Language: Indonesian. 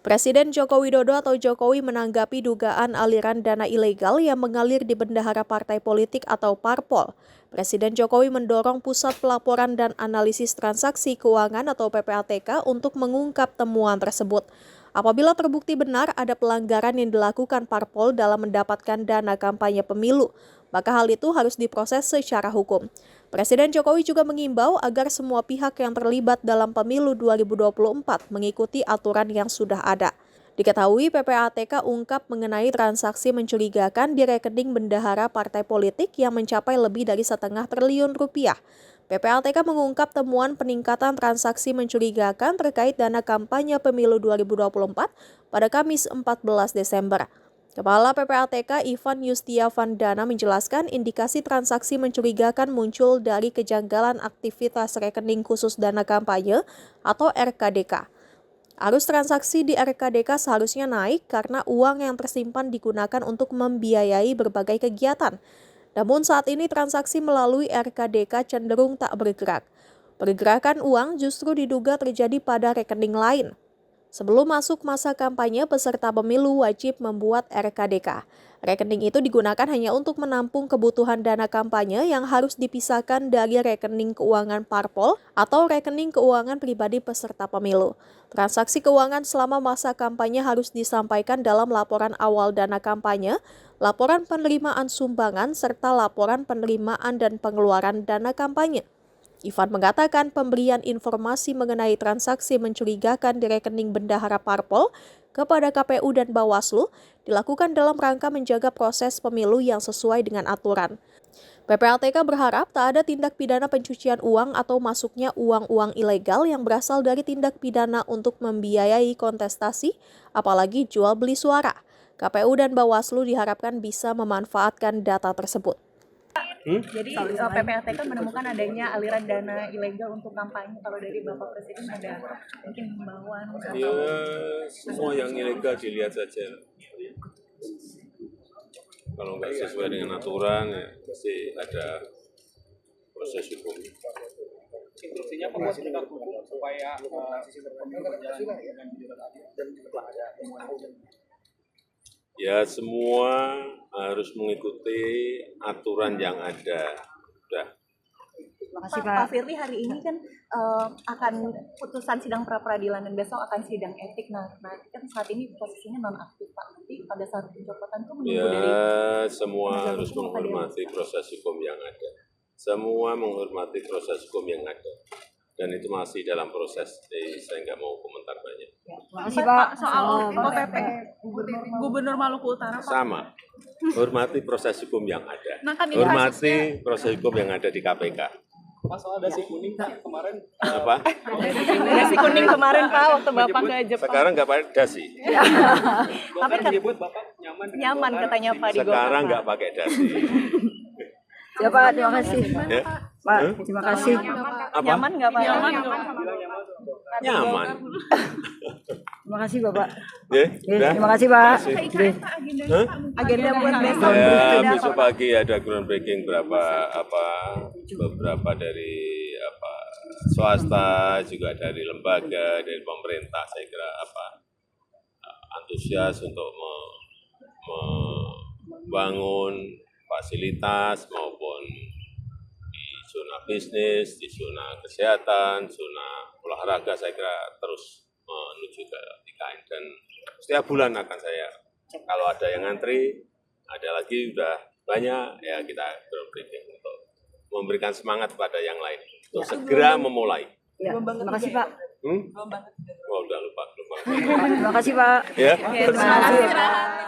Presiden Joko Widodo atau Jokowi menanggapi dugaan aliran dana ilegal yang mengalir di bendahara partai politik atau parpol. Presiden Jokowi mendorong Pusat Pelaporan dan Analisis Transaksi Keuangan atau PPATK untuk mengungkap temuan tersebut. Apabila terbukti benar ada pelanggaran yang dilakukan parpol dalam mendapatkan dana kampanye pemilu, maka hal itu harus diproses secara hukum. Presiden Jokowi juga mengimbau agar semua pihak yang terlibat dalam pemilu 2024 mengikuti aturan yang sudah ada. Diketahui PPATK ungkap mengenai transaksi mencurigakan di rekening bendahara partai politik yang mencapai lebih dari Rp1,5 triliun. PPATK mengungkap temuan peningkatan transaksi mencurigakan terkait dana kampanye pemilu 2024 pada Kamis 14 Desember. Kepala PPATK Ivan Yustiavandana menjelaskan indikasi transaksi mencurigakan muncul dari kejanggalan aktivitas rekening khusus dana kampanye atau RKDK. Arus transaksi di RKDK seharusnya naik karena uang yang tersimpan digunakan untuk membiayai berbagai kegiatan. Namun saat ini transaksi melalui RKDK cenderung tak bergerak. Pergerakan uang justru diduga terjadi pada rekening lain. Sebelum masuk masa kampanye, peserta pemilu wajib membuat RKDK. Rekening itu digunakan hanya untuk menampung kebutuhan dana kampanye yang harus dipisahkan dari rekening keuangan parpol atau rekening keuangan pribadi peserta pemilu. Transaksi keuangan selama masa kampanye harus disampaikan dalam laporan awal dana kampanye, laporan penerimaan sumbangan, serta laporan penerimaan dan pengeluaran dana kampanye. Ivan mengatakan pemberian informasi mengenai transaksi mencurigakan di rekening bendahara parpol kepada KPU dan Bawaslu dilakukan dalam rangka menjaga proses pemilu yang sesuai dengan aturan. PPATK berharap tak ada tindak pidana pencucian uang atau masuknya uang-uang ilegal yang berasal dari tindak pidana untuk membiayai kontestasi, apalagi jual beli suara. KPU dan Bawaslu diharapkan bisa memanfaatkan data tersebut. Jadi PPATK menemukan adanya aliran dana ilegal untuk kampanye. Kalau dari Bapak Presiden ada mungkin himbauan? Ya, semua yang ilegal dilihat saja. Kalau nggak sesuai dengan aturan, ya pasti ada proses hukum. Instruksinya pembuat penegak hukum supaya pemilu berjalan dengan jujur dan setelah ada temuan. Ya, semua harus mengikuti aturan yang ada. Sudah. Pak Firly, hari ini kan akan putusan sidang pra-peradilan dan besok akan sidang etik. Nah kan saat ini posisinya nonaktif, Pak. Nanti pada saat pencopotan itu menunggu dari... Semua harus menghormati proses hukum yang ada. Semua menghormati proses hukum yang ada. Dan itu masih dalam proses, jadi saya nggak mau komentar banyak. Makasih Pak. Soal OTP Gubernur Maluku Utara, Pak. Sama, hormati proses hukum yang ada. Nah, kan hormati proses hukum yang ada di KPK. Pak, soal dasi kuning Pak kemarin. Apa? Dasi kuning kemarin Pak, waktu Bapak ke Jepang. Sekarang nggak pakai dasi. Tapi kan menyebut Bapak nyaman katanya Pak di Golkar. Sekarang nggak pakai dasi. Ya Pak, terima kasih. Ya? Pak, terima kasih. Apa? Nyaman nggak Pak? Nyaman. Terima kasih Bapak. Ya, Terima kasih Pak. Agenda buat besok. Ya, besok pagi ada groundbreaking beberapa dari swasta, juga dari lembaga, dari pemerintah. Saya kira antusias untuk membangun fasilitas maupun di zona bisnis, di zona kesehatan, zona olahraga. Saya kira terus menuju ke IKN dan setiap bulan akan saya, kalau ada yang ngantri, ada lagi udah banyak, ya kita groundbreaking untuk memberikan semangat kepada yang lain untuk segera memulai. Ya, terima kasih Pak. Oh, udah lupa. Terima kasih Pak. Ya. Terima kasih.